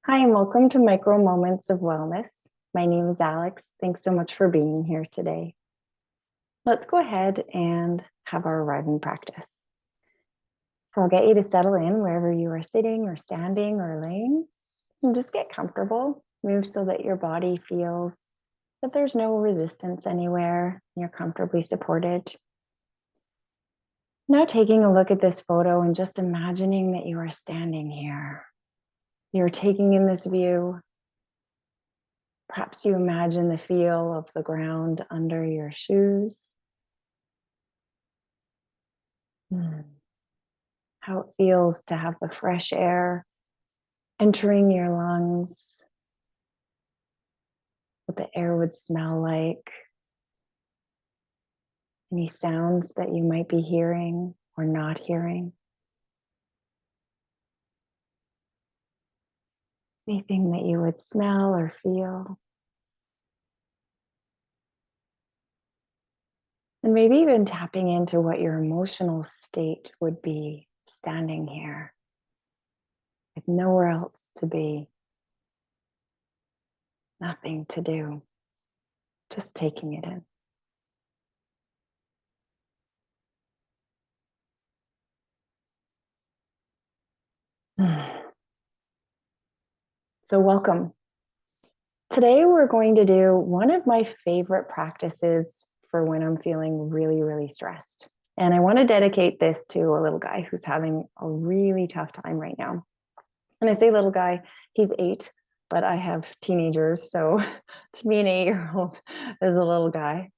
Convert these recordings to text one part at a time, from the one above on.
Hi, and welcome to Micro Moments of Wellness. My name is Alex. Thanks so much for being here today. Let's go ahead and have our arriving practice. So I'll get you to settle in wherever you are sitting or standing or laying, and just get comfortable. Move so that your body feels that there's no resistance anywhere. You're comfortably supported. Now taking a look at this photo and just imagining that you are standing here. You're taking in this view. Perhaps you imagine the feel of the ground under your shoes. How it feels to have the fresh air entering your lungs, what the air would smell like, any sounds that you might be hearing or not hearing, anything that you would smell or feel. And maybe even tapping into what your emotional state would be standing here with nowhere else to be, nothing to do, just taking it in. So welcome. Today we're going to do one of my favorite practices for when I'm feeling really, really stressed. And I want to dedicate this to a little guy who's having a really tough time right now. And I say little guy, he's 8, but I have teenagers. So to me, an 8-year-old is a little guy.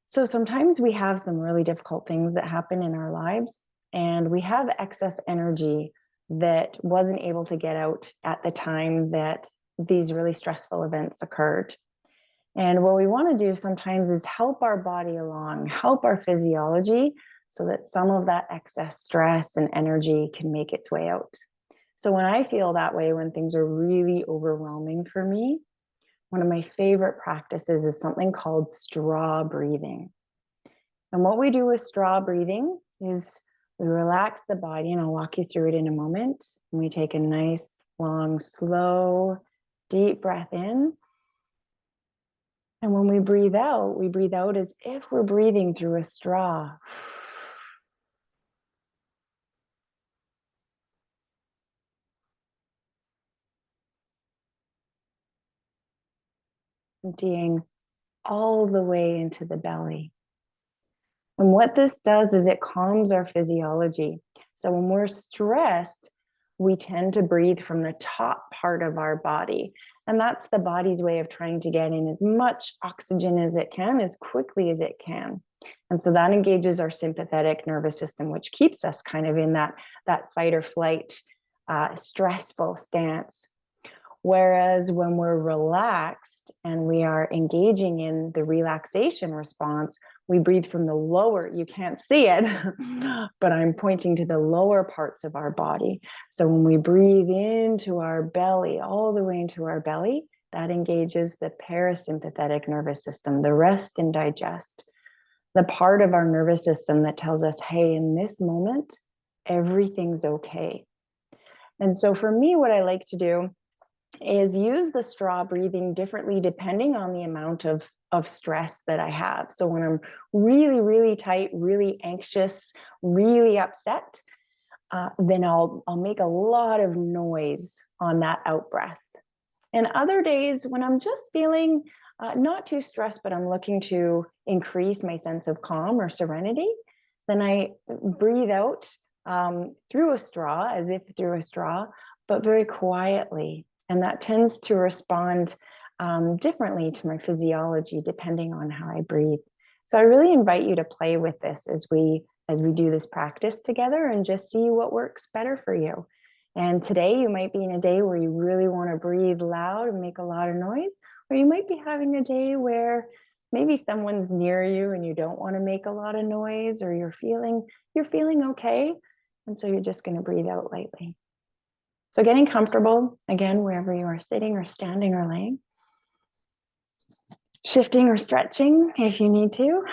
So sometimes we have some really difficult things that happen in our lives, and we have excess energy that wasn't able to get out at the time that these really stressful events occurred. And what we want to do sometimes is help our body along, help our physiology so that some of that excess stress and energy can make its way out. So when I feel that way, when things are really overwhelming for me, one of my favorite practices is something called straw breathing. And what we do with straw breathing is we relax the body, and I'll walk you through it in a moment. And we take a nice, long, slow, deep breath in. And when we breathe out as if we're breathing through a straw. Emptying all the way into the belly. And what this does is it calms our physiology. So when we're stressed, we tend to breathe from the top part of our body. And that's the body's way of trying to get in as much oxygen as it can, as quickly as it can. And so that engages our sympathetic nervous system, which keeps us kind of in that fight or flight, stressful stance. Whereas when we're relaxed and we are engaging in the relaxation response, we breathe from the lower, you can't see it, but I'm pointing to the lower parts of our body. So when we breathe into our belly, all the way into our belly, that engages the parasympathetic nervous system, the rest and digest, the part of our nervous system that tells us, hey, in this moment, everything's okay. And so for me, what I like to do is use the straw breathing differently depending on the amount of stress that I have. So when I'm really, really tight, really anxious, really upset, then I'll make a lot of noise on that out breath. And other days when I'm just feeling not too stressed, but I'm looking to increase my sense of calm or serenity, then I breathe out through a straw, as if through a straw, but very quietly. And that tends to respond differently to my physiology depending on how I breathe. So I really invite you to play with this as we do this practice together and just see what works better for you. And today you might be in a day where you really want to breathe loud and make a lot of noise, or you might be having a day where maybe someone's near you and you don't want to make a lot of noise, or you're feeling okay. And so you're just going to breathe out lightly. So getting comfortable, again, wherever you are sitting or standing or laying. Shifting or stretching if you need to.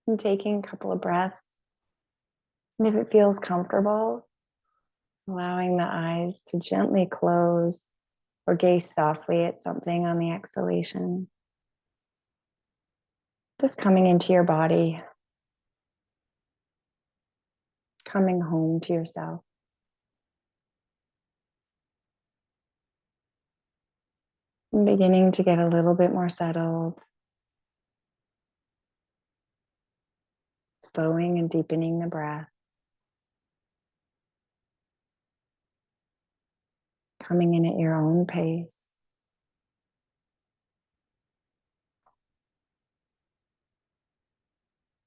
And taking a couple of breaths. And if it feels comfortable, Allowing the eyes to gently close or gaze softly at something on the exhalation. Just coming into your body, coming home to yourself. And beginning to get a little bit more settled, slowing and deepening the breath, coming in at your own pace.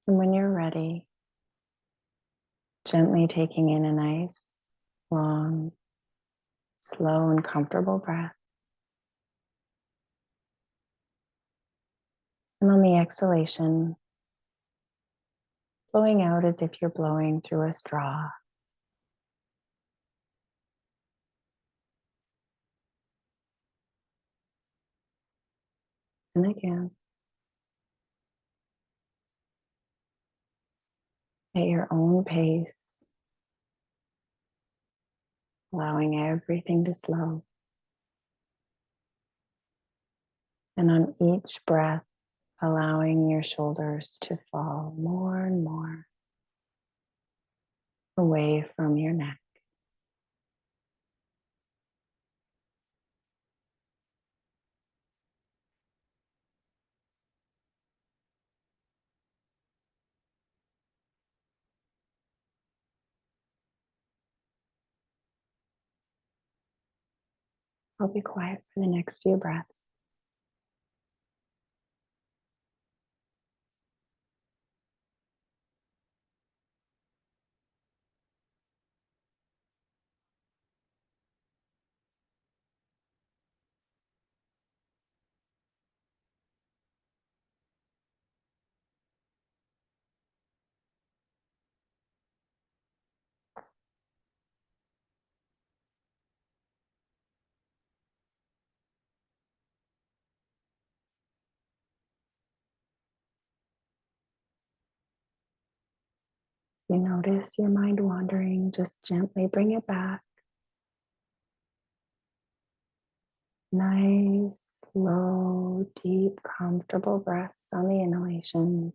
And when you're ready, gently taking in a nice, long, slow, and comfortable breath. And on the exhalation, blowing out as if you're blowing through a straw. And again, at your own pace, allowing everything to slow. And on each breath, allowing your shoulders to fall more and more away from your neck. I'll be quiet for the next few breaths. You notice your mind wandering, just gently bring it back. Nice, slow, deep, comfortable breaths on the inhalation.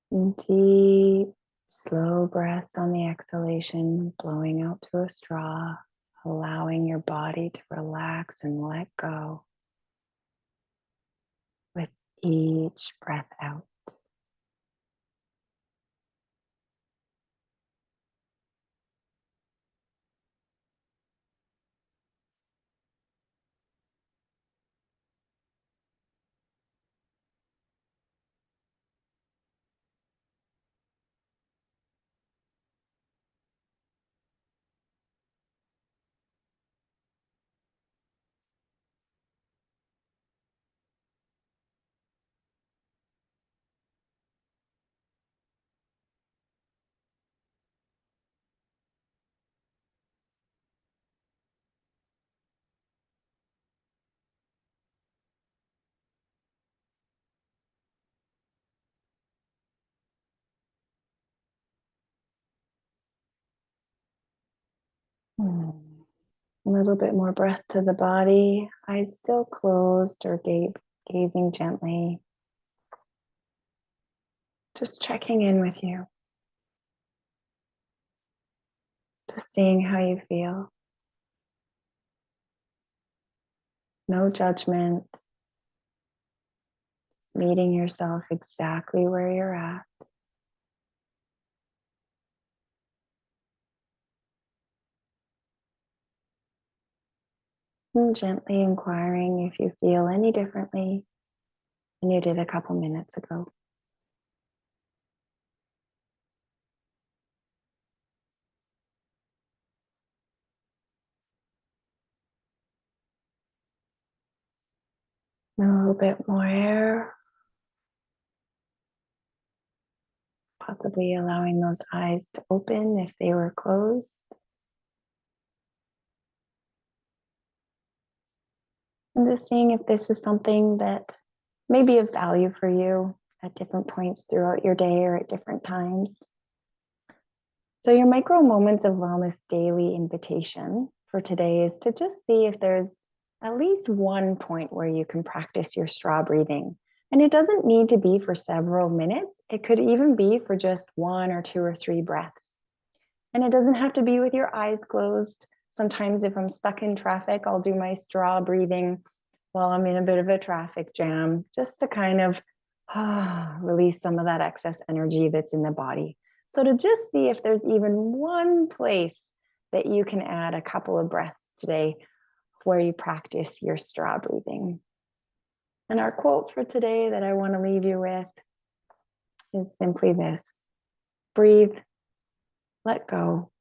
And deep, slow breaths on the exhalation, blowing out through a straw, allowing your body to relax and let go with each breath out. Hmm. A little bit more breath to the body, eyes still closed or gazing gently. Just checking in with you, just seeing how you feel. No judgment, just meeting yourself exactly where you're at. And gently inquiring if you feel any differently than you did a couple minutes ago. And a little bit more air, possibly allowing those eyes to open if they were closed. And just seeing if this is something that may be of value for you at different points throughout your day or at different times. So, your micro moments of wellness daily invitation for today is to just see if there's at least one point where you can practice your straw breathing. And it doesn't need to be for several minutes, it could even be for just one or two or three breaths. And it doesn't have to be with your eyes closed. Sometimes, if I'm stuck in traffic, I'll do my straw breathing while I'm in a bit of a traffic jam, just to kind of release some of that excess energy that's in the body. So, to just see if there's even one place that you can add a couple of breaths today where you practice your straw breathing. And our quote for today that I want to leave you with is simply this: breathe, let go,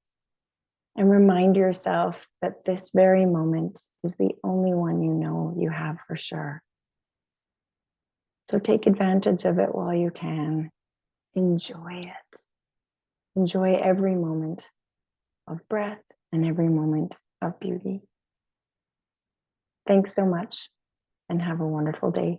and remind yourself that this very moment is the only one you know you have for sure. So take advantage of it while you can. Enjoy it. Enjoy every moment of breath and every moment of beauty. Thanks so much and have a wonderful day.